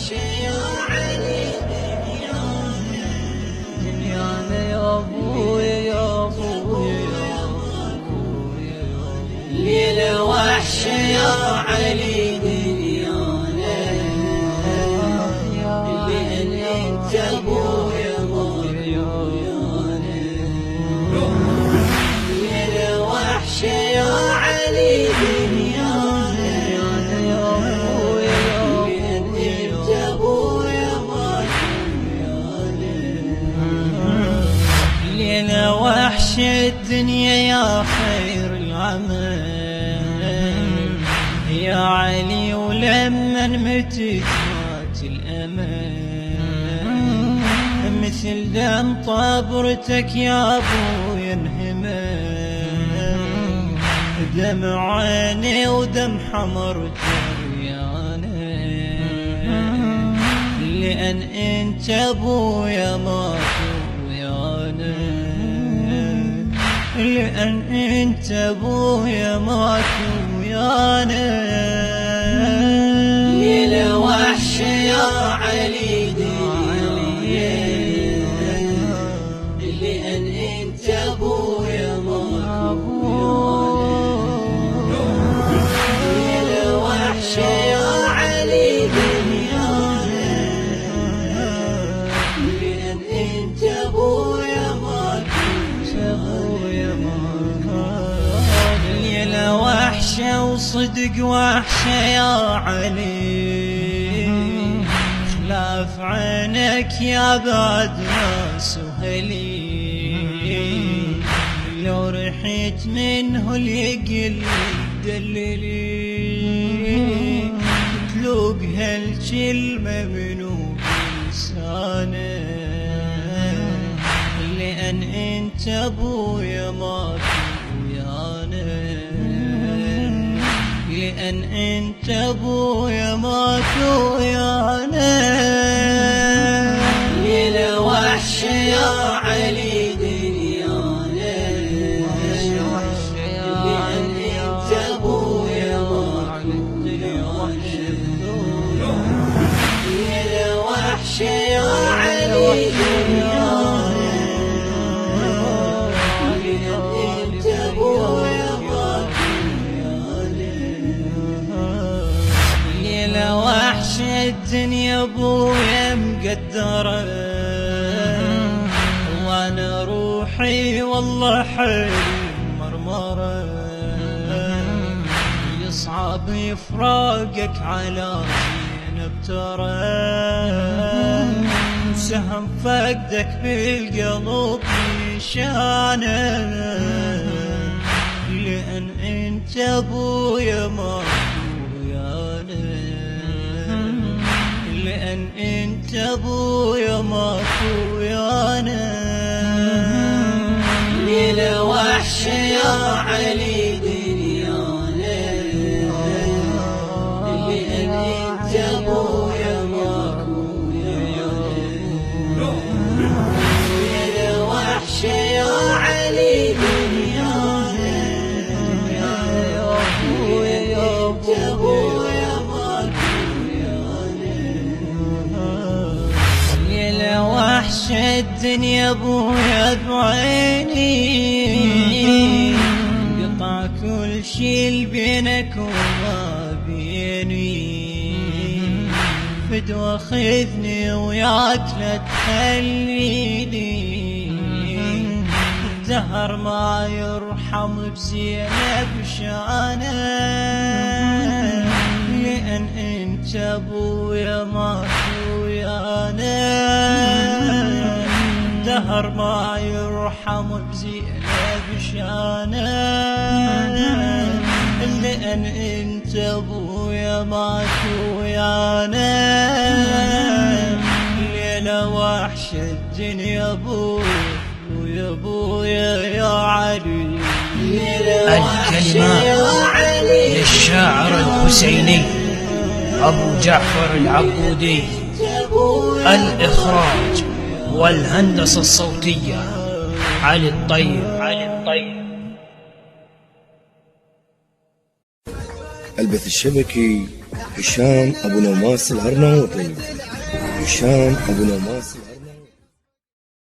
وحش يا علي دنيانا يا ابويا يا ابويا يا ابويا ليل وحش يا علي دنيانا لأن انت ابويا ليل وحش يا علي دنيانا يا ابويا لأن انت ابويا ليل وحش الدنيا يا خير العمل يا علي ولمن متت مات الأمل مثل دم طبرتك يا أبويا انهمل دمع عيني ودم حمر جريانه لأن انت أبويا مات ويانا لأن انت أبويا مات ويانا ليل وحش يا علي لأن انت ابويا مات ليل وحش يا علي لأن انت ابويا مات ليل وحشة وصدق وحشة يا علي خلاف عينك يا بعد ناس وهلي لو رحت منه اليقل دللي تلوق هالكلمة منو بلسانه لأن انت ابويا مات ويانا لأن انت ابويا مات ويانا ليل وحش يا علي دنيانا لأن انت ابويا مات ليل وحش يا علي وحش الدنيا ابويا مقدره وانا روحي والله حيل مرمره يصعب يفراقك على زينب ترى سهم فقدك بالقلب نشانه لأن انت ابويا ما لأن انت ابويا مات ويانا ليل وحش يا علي دنيانا لأن انت ابويا مات ويانا ليل وحش يا علي دنيانا انت ابويا وحش الدنيا ابويا بعيني قطع كل شي بينك وما بيني فدوى خذني وياك لا تخليني الدهر ما يرحم بزينب شانه لأن انت ابويا مات ويانا الدهر ما يرحم بزينب شانه لأن انت ابويا مات ويانا ليلة وحش الدنيا ابويا ويا ابويا يا علي الكلمات للشاعر الحسيني أبو جعفر العبودي. الإخراج والهندسة الصوتية علي الطيب. البث الشبكي هشام أبو نواس الأرناؤوطي. هشام أبو نواس الأرناؤوطي.